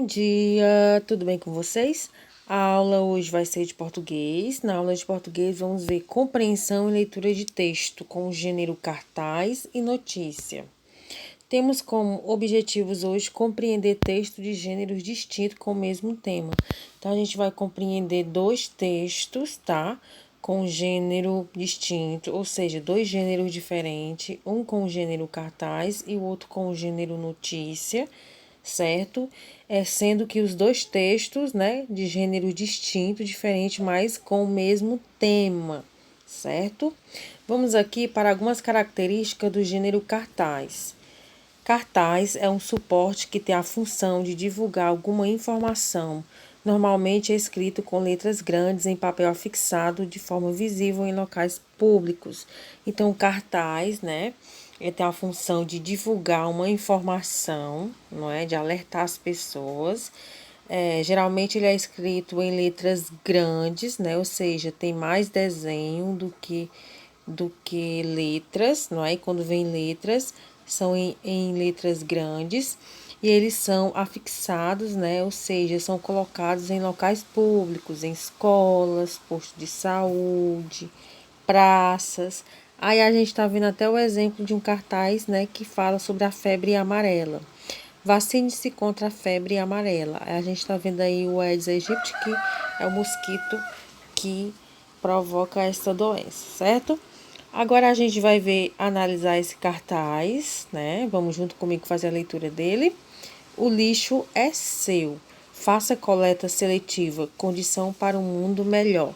dia, tudo bem com vocês? A aula hoje vai ser de português. Na aula de português, vamos ver compreensão e leitura de texto com o gênero cartaz e notícia. Temos como objetivos hoje compreender texto de gêneros distintos com o mesmo tema. Então, a gente vai compreender dois textos, tá? Com gênero distinto, ou seja, dois gêneros diferentes, um com o gênero cartaz e o outro com o gênero notícia, certo? Sendo que os dois textos, né, de gênero distinto, diferente, mas com o mesmo tema, certo? Vamos aqui para algumas características do gênero cartaz. Cartaz é um suporte que tem a função de divulgar alguma informação. Normalmente é escrito com letras grandes em papel afixado de forma visível em locais públicos. Então, o cartaz, né, ele tem a função de divulgar uma informação, não é, de alertar as pessoas. Geralmente ele é escrito em letras grandes, né, ou seja, tem mais desenho do que letras, não é? E quando vem letras, são em letras grandes e eles são afixados, né? Ou seja, são colocados em locais públicos, em escolas, postos de saúde, praças. Aí a gente está vendo até o exemplo de um cartaz, né, que fala sobre a febre amarela. Vacine-se contra a febre amarela. A gente está vendo aí o Aedes aegypti, que é o mosquito que provoca essa doença, certo? Agora a gente vai analisar esse cartaz, né? Vamos junto comigo fazer a leitura dele. O lixo é seu. Faça coleta seletiva, condição para um mundo melhor.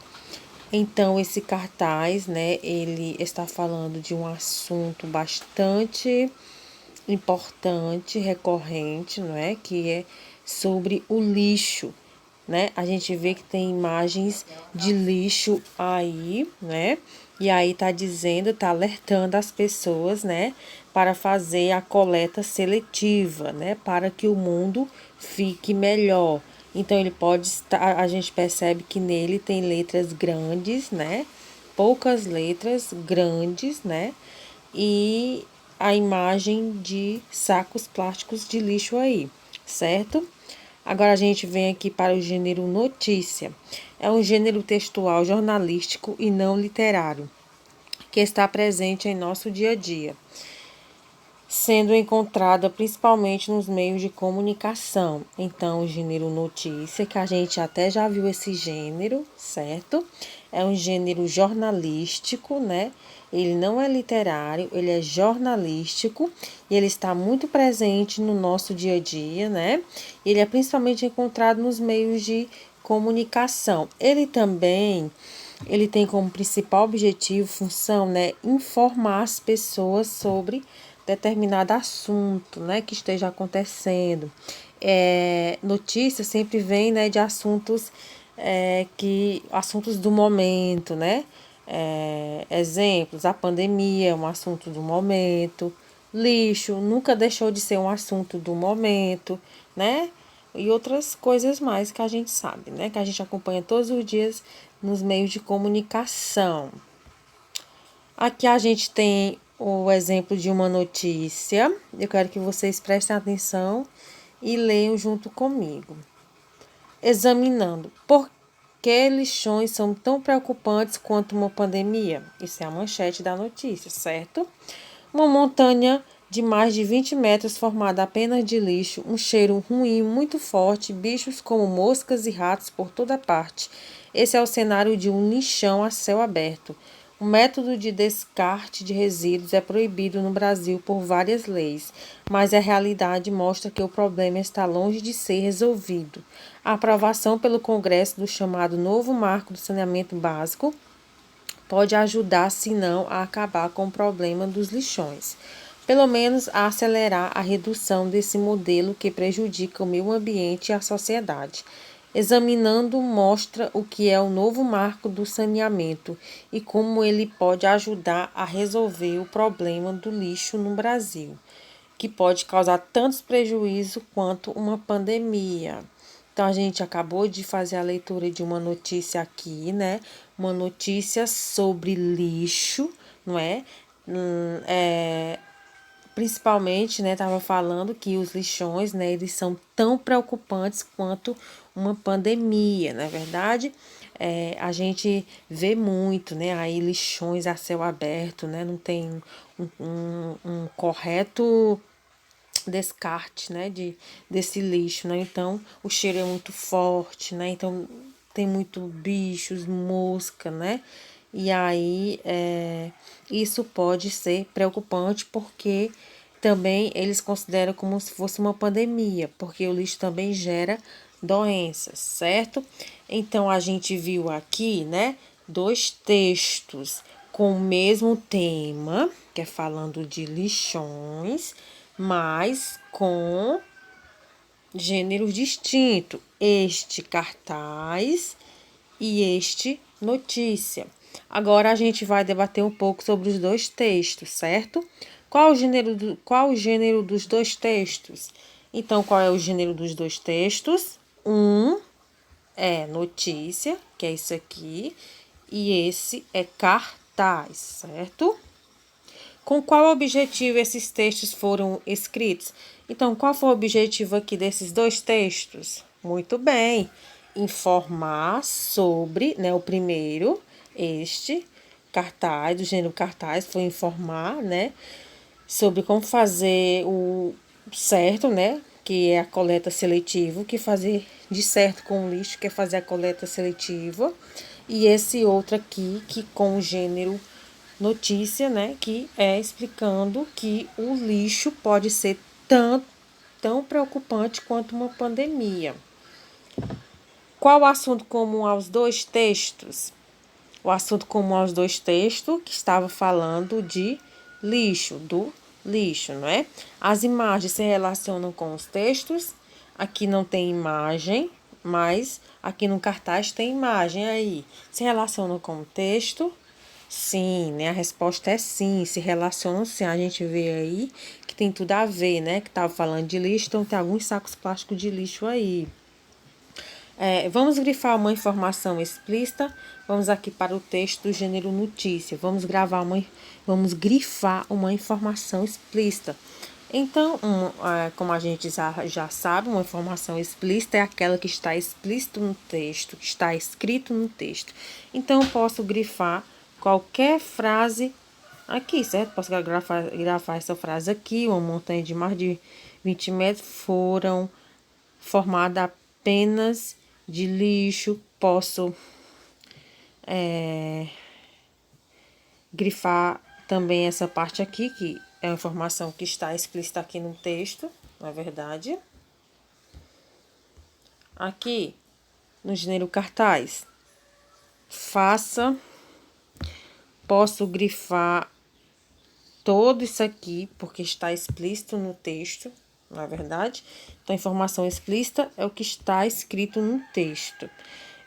Então, esse cartaz, né, ele está falando de um assunto bastante importante, recorrente, não é? Que é sobre o lixo, né? A gente vê que tem imagens de lixo aí, né? E aí tá dizendo, tá alertando as pessoas, né, para fazer a coleta seletiva, né, para que o mundo fique melhor. Então ele pode estar, a gente percebe que nele tem letras grandes, né? Poucas letras grandes, né? E a imagem de sacos plásticos de lixo aí, certo? Agora a gente vem aqui para o gênero notícia. É um gênero textual jornalístico e não literário, que está presente em nosso dia a dia, sendo encontrada principalmente nos meios de comunicação. Então, o gênero notícia, que a gente até já viu esse gênero, certo? É um gênero jornalístico, né? Ele não é literário, ele é jornalístico e ele está muito presente no nosso dia a dia, né? Ele é principalmente encontrado nos meios de comunicação. Ele tem como principal objetivo, função, né, informar as pessoas sobre determinado assunto, né, que esteja acontecendo. Notícia sempre vem, né, de assuntos assuntos do momento, né? Exemplos, a pandemia é um assunto do momento, lixo nunca deixou de ser um assunto do momento, né? E outras coisas mais que a gente sabe, né? Que a gente acompanha todos os dias nos meios de comunicação. Aqui a gente tem o exemplo de uma notícia. Eu quero que vocês prestem atenção e leiam junto comigo. Examinando por que lixões são tão preocupantes quanto uma pandemia? Isso é a manchete da notícia, certo? Uma montanha de mais de 20 metros formada apenas de lixo, um cheiro ruim muito forte, bichos como moscas e ratos por toda parte. Esse é o cenário de um lixão a céu aberto. O método de descarte de resíduos é proibido no Brasil por várias leis, mas a realidade mostra que o problema está longe de ser resolvido. A aprovação pelo Congresso do chamado Novo Marco do Saneamento Básico pode ajudar, se não, a acabar com o problema dos lixões. Pelo menos a acelerar a redução desse modelo que prejudica o meio ambiente e a sociedade. Examinando mostra o que é o novo marco do saneamento e como ele pode ajudar a resolver o problema do lixo no Brasil, que pode causar tantos prejuízos quanto uma pandemia. Então, a gente acabou de fazer a leitura de uma notícia aqui, né? Uma notícia sobre lixo, não é? principalmente, né, estava falando que os lixões, né, eles são tão preocupantes quanto uma pandemia, não é verdade? A gente vê muito, né, aí lixões a céu aberto, né, não tem um correto descarte, né, desse lixo, né, então o cheiro é muito forte, né, então tem muito bichos, mosca, né, e aí isso pode ser preocupante porque também eles consideram como se fosse uma pandemia, porque o lixo também gera doenças, certo? Então a gente viu aqui, né, dois textos com o mesmo tema, que é falando de lixões, mas com gêneros distintos. Este cartaz e este notícia. Agora a gente vai debater um pouco sobre os dois textos, certo? Qual o gênero dos dois textos? Então, qual é o gênero dos dois textos? Um é notícia, que é isso aqui, e esse é cartaz, certo? Com qual objetivo esses textos foram escritos? Então, qual foi o objetivo aqui desses dois textos? Muito bem, informar sobre, né, o primeiro, este cartaz, do gênero cartaz, foi informar, né, sobre como fazer o certo, né, que é a coleta seletiva, que fazer de certo com o lixo, que é fazer a coleta seletiva, e esse outro aqui, que com o gênero notícia, né, que é explicando que o lixo pode ser tão preocupante quanto uma pandemia. Qual o assunto comum aos dois textos? O assunto comum aos dois textos que estava falando de lixo, do lixo, não é? As imagens se relacionam com os textos. Aqui não tem imagem, mas aqui no cartaz tem imagem aí. Se relacionam com o texto? Sim, né? A resposta é sim, se relacionam sim. A gente vê aí que tem tudo a ver, né? Que tava falando de lixo, então tem alguns sacos plásticos de lixo aí. Vamos grifar uma informação explícita. Vamos aqui para o texto do gênero notícia. Vamos grifar uma informação explícita. Então, como a gente já sabe, uma informação explícita é aquela que está explícito no texto, que está escrito no texto. Então, eu posso grifar qualquer frase aqui, certo? Posso grafar essa frase aqui. Uma montanha de mais de 20 metros foram formada apenas de lixo. Posso grifar também essa parte aqui, que é a informação que está explícita aqui no texto, na verdade. Aqui, no gênero cartaz, posso grifar todo isso aqui, porque está explícito no texto, na verdade. Então, informação explícita é o que está escrito no texto.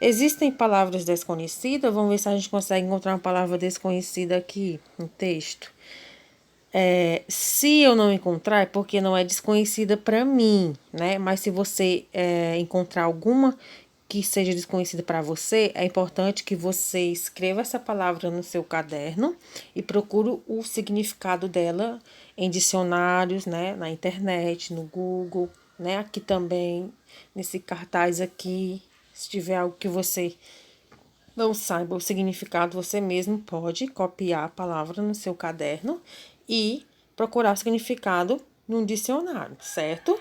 Existem palavras desconhecidas? Vamos ver se a gente consegue encontrar uma palavra desconhecida aqui no texto. Se eu não encontrar, é porque não é desconhecida para mim, né? Mas se você encontrar alguma que seja desconhecida para você, é importante que você escreva essa palavra no seu caderno e procure o significado dela em dicionários, né? Na internet, no Google, né? Aqui também, nesse cartaz aqui, se tiver algo que você não saiba o significado, você mesmo pode copiar a palavra no seu caderno e procurar o significado num dicionário, certo?